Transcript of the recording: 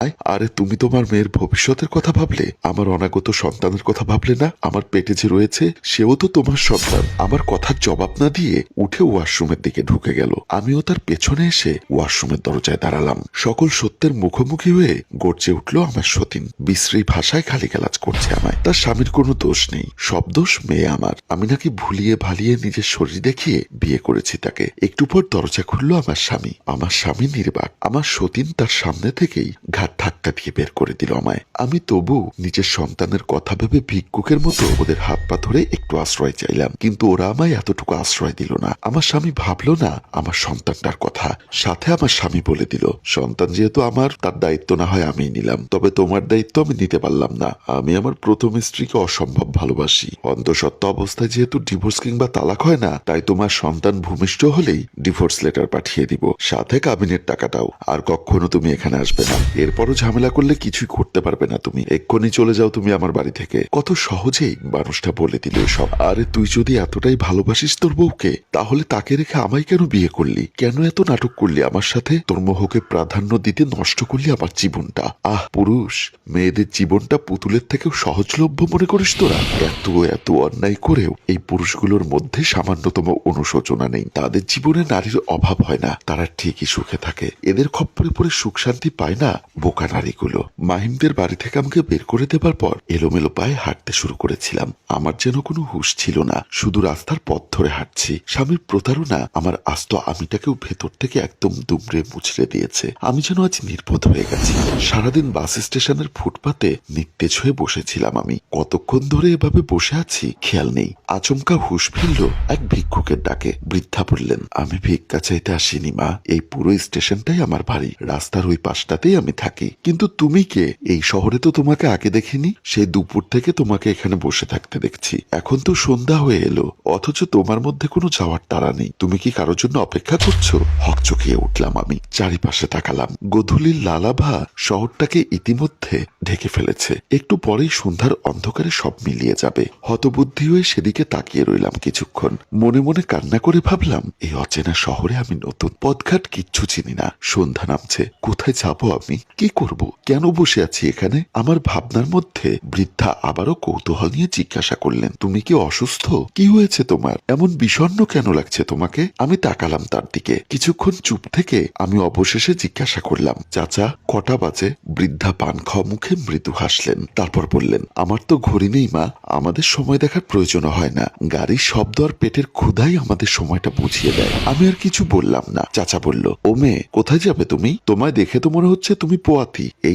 আরে তুমি তোমার মেয়ের ভবিষ্যতের কথা ভাবলে, আমার অনাগত সন্তানের কথা ভাবলে না? আমার পেটে যে রয়েছে সেও তো তোমার সন্তান। আমার কথার জবাব না দিয়ে উঠে ওয়াশরুমের দিকে ঢুকে গেল। আমিও তার পেছনে এসে ওয়াশরুমের দরজায় দাঁড়ালাম। সকল সত্যের মুখোমুখি হয়ে গর্জে উঠল আমার সতীন। বিশ্রী ভাষায় গালিগালাজ করছে আমায়। তার স্বামীর কোনো দোষ নেই, সব দোষ মেয়ে আমার। আমি নাকি ভুলিয়ে ভালিয়ে নিজের শরীর দেখিয়ে বিয়ে করেছি তাকে। একটু পর দরজা খুলল আমার স্বামী। আমার স্বামী নির্বাক। আমার সতীন তার সামনে থেকেই ঘাট ধাক্কা দিয়ে বের করে দিল আমায়। আমি তবু নিজের সন্তানের কথা ভেবে ভিক্ষুকের মতো ওদের হাত পা ধরে একটু আশ্রয় চাইলাম, কিন্তু ওরা আমায় এতটুকু আশ্রয় দিল না। আমার স্বামী ভাবলো না আমার সন্তানটার কথা। সাথে আমার স্বামী বলে দিল, সন্তান যেহেতু আমার, তার দায়িত্ব না হয় আমিই নিলাম, তবে তোমার দায়িত্ব আমি নিতে পারলাম না। আমি আমার প্রথম স্ত্রীকে অসম্ভব ভালোবাসি। অন্তঃসত্ত্বা অবস্থায় যেহেতু ডিভোর্স কিংবা তালাক হয় না, তাই তোমার সন্তান ভূমিষ্ঠ হলেই ডিভোর্স লেটার পাঠিয়ে দিব, সাথে কাবিনের টাকাটাও। আর কখনো তুমি এখানে আসবে না। এরপরও ঝামেলা করলে কিছুই করতে পারবে না তুমি। এক্ষুনি চলে যাও তুমি আমার বাড়ি থেকে। কত সহজেই মানুষটা বলে দিল সব। আরে তুই যদি এতটাই ভালোবাসিস তোর বউকে, তাহলে তাকে রেখে আমায় কেন বিয়ে করলি? কেন এত নাটক করলি আমার সাথে? তোর মোহকে প্রাধান্য দিতে নষ্ট করলি আমার জীবনটা। আহ পুরুষ, মেয়েদের জীবনটা পুতুলের থেকেও সহজলভ্য মনে করিস তোরা? এত এত অন্যায় করেও এই পুরুষগুলোর মধ্যে সামান্যতম অনুশোচনা নেই। তাদের জীবনে নারীর অভাব হয় না, তারা ঠিকই সুখে থাকে। এদের খপ্পরে পরে সুখ শান্তি পায় না বোকা নারীগুলো। মাহিমদের বাড়ি থেকে আমাকে বের করে দেবার পর এলোমেলো পায়ে হাঁটতে শুরু করেছিলাম। আমার যেন কোনো হুঁশ ছিল না, শুধু রাস্তার পথ ধরে হাঁটছি। স্বামীর প্রতারণা আমার আস্ত আমিটাকেও ভেতর থেকে একদম দুমড়ে মুচড়ে দিয়েছে। আমি যেন আজ নির্বোধ হয়ে গেছি। সারাদিন বাস স্টেশনের ফুটপাতে নিস্তেজ হয়ে বসেছিলাম আমি। কতক্ষণ ধরে এভাবে বসে আছি খেয়াল নেই। আচমকা হুঁশ ফিরল এক ভিক্ষুকের ডাকে। বৃদ্ধা বললেন, আমি ভিক্ষা চাইতে আসিনি মা, এই পুরো স্টেশনটাই আমার বাড়ি, রাস্তার ওই পাশটাতেই আমি থাকি। কিন্তু তুমি কে? এই শহরে তো তোমাকে আগে দেখিনি। সেই দুপুর থেকে তোমাকে এখানে বসে থাকতে দেখছি। এখন তো সন্ধ্যা হয়ে এলো, অথচ তোমার মধ্যে কোনো যাওয়ার তাড়া নেই। তুমি কি কারোর জন্য অপেক্ষা করছো? হকচকিয়ে উঠলাম আমি, চারিপাশে তাকালাম। গোধূলির লালাভা শহরটাকে ইতিমধ্যে ঢেকে ফেলেছে। একটু পরেই সন্ধ্যার অন্ধকারে সব মিলিয়ে যাবে। হতবুদ্ধি হয়ে সেদিকে তাকিয়ে রইলাম কিছুক্ষণ। মনে মনে কান্না করে ভাবলাম, এই অচেনা শহরে আমি নতুন, পথঘাট কিচ্ছু চিনি না। সন্ধ্যা নামছে, কোথায় যাবো আমি? কি করব? কেন বসে আছি এখানে? আমার ভাবনার মধ্যে বৃদ্ধা আবারও কৌতূহল নিয়ে জিজ্ঞাসা করলেন, তুমি কি অসুস্থ? কি হয়েছে তোমার? এমন বিষণ্ণ কেন লাগছে তোমাকে? আমি তাকালাম তার দিকে। কিছুক্ষণ চুপ থেকে আমি অবশেষে জিজ্ঞাসা করলাম, চাচা কটা বাজে? বৃদ্ধা পান খাওয়া মুখে মৃদু হাসলেন। তারপর বললেন, আমার তো ঘড়ি নেই মা, আমাদের সময় দেখার প্রয়োজন হয় না। গাড়ির শব্দ আর পেটের ক্ষুধাই আমাদের সময়টা বুঝিয়ে দেয়। আমি আর কিছু বললাম না। চাচা বলল, ও মেয়ে, কোথায় যাবে তুমি? তোমায় দেখে তো মনে হচ্ছে তুমি পোয়াতি।